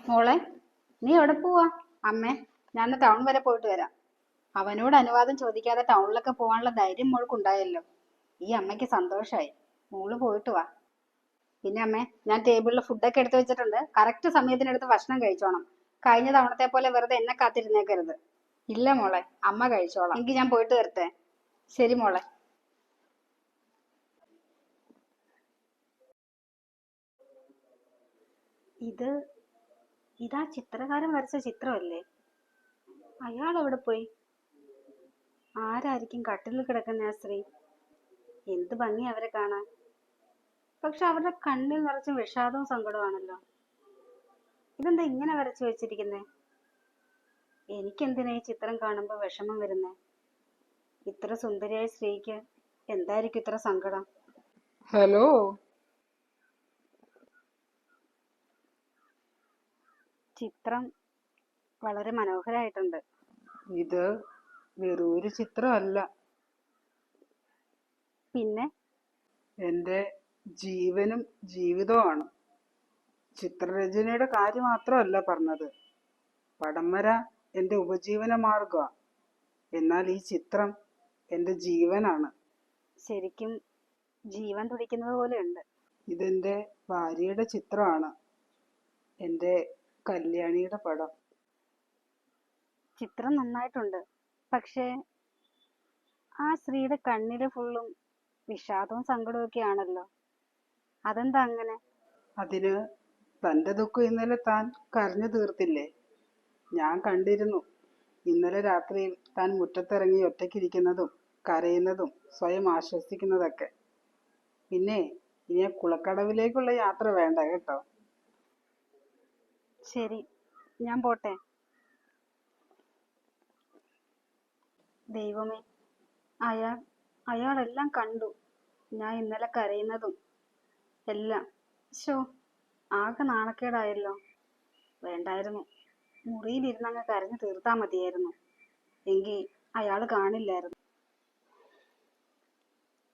മോളെ, നീ എവിടെ പോവാ? അമ്മേ, ഞാൻ ടൗൺ വരെ പോയിട്ട് വരാം. അവനോട് അനുവാദം ചോദിക്കാതെ ടൗണിലൊക്കെ പോകാനുള്ള ധൈര്യം മോൾക്കുണ്ടായല്ലോ. ഈ അമ്മയ്ക്ക് സന്തോഷായി. മോള് പോയിട്ട് വാ. പിന്നെ അമ്മേ, ഞാൻ ടേബിളിൽ ഫുഡൊക്കെ എടുത്തു വെച്ചിട്ടുണ്ട്. കറക്റ്റ് സമയത്തിനെടുത്ത് ഭക്ഷണം കഴിച്ചോണം. കഴിഞ്ഞ തവണത്തെ പോലെ വെറുതെ എന്നെ കാത്തിരുന്നേക്കരുത്. ഇല്ല മോളെ, അമ്മ കഴിച്ചോളാം. എങ്കിൽ ഞാൻ പോയിട്ട് വരട്ടെ. ശരി മോളെ. ഇത് ഇതാ ചിത്രകാരൻ വരച്ച ചിത്രമല്ലേ? അയാൾ എവിടെ പോയി? ആരായിരിക്കും കട്ടിലിൽ കിടക്കുന്ന ആ സ്ത്രീ? എന്ത് ഭംഗി അവരെ കാണാൻ. പക്ഷെ അവരുടെ കണ്ണിൽ നിറച്ചും വിഷാദവും സങ്കടമാണല്ലോ. ഇതെന്താ ഇങ്ങനെ വരച്ചു വെച്ചിരിക്കുന്നേ? എനിക്കെന്തിനാ ഈ ചിത്രം കാണുമ്പോൾ വിഷമം വരുന്നേ? ഇത്ര സുന്ദരിയായ സ്ത്രീക്ക് എന്തായിരിക്കും ഇത്ര സങ്കടം? ഹലോ, ചിത്രം വളരെ മനോഹരായിട്ടുണ്ട്. ഇത് വെറൊരു ചിത്രമല്ല, പിന്നെ എൻ്റെ ജീവനും ജീവിതവുമാണ്. ചിത്രരചനയുടെ കാര്യം മാത്രമല്ല പറഞ്ഞത്. പടം വര എൻ്റെ ഉപജീവന മാർഗമാണ്. എന്നാൽ ഈ ചിത്രം എൻ്റെ ജീവനാണ്. ശരിക്കും ജീവൻ തുടിക്കുന്നത് പോലെയുണ്ട്. ഇതെൻ്റെ ഭാര്യയുടെ ചിത്രമാണ്, എൻ്റെ കല്യാണിയുടെ പടം. ചിത്രം നന്നായിട്ടുണ്ട്. പക്ഷേ ആ സ്ത്രീയുടെ കണ്ണില് ഫുള്ളും വിഷാദവും സങ്കടവും ഒക്കെ ആണല്ലോ. അതെന്താ അങ്ങനെ? അതിന് തൻ്റെ ദുഃഖം ഇന്നലെ താൻ കരഞ്ഞു തീർത്തില്ലേ? ഞാൻ കണ്ടിരുന്നു. ഇന്നലെ രാത്രിയിൽ താൻ മുറ്റത്തിറങ്ങി ഒറ്റയ്ക്കിരിക്കുന്നതും കരയുന്നതും സ്വയം ആശ്വസിക്കുന്നതൊക്കെ. പിന്നെ ഇനി ആ കുളക്കടവിലേക്കുള്ള യാത്ര വേണ്ട കേട്ടോ. ശരി, ഞാൻ പോട്ടെ. ദൈവമേ, അയാൾ അയാളെല്ലാം കണ്ടു. ഞാൻ ഇന്നലെ കരയുന്നതും എല്ലാം. ശോ, ആകെ നാണക്കേടായല്ലോ. വേണ്ടായിരുന്നു. മുറിയിലിരുന്നങ്ങ് കരഞ്ഞു തീർത്താ മതിയായിരുന്നു. എങ്കിൽ അയാൾ കാണില്ലായിരുന്നു.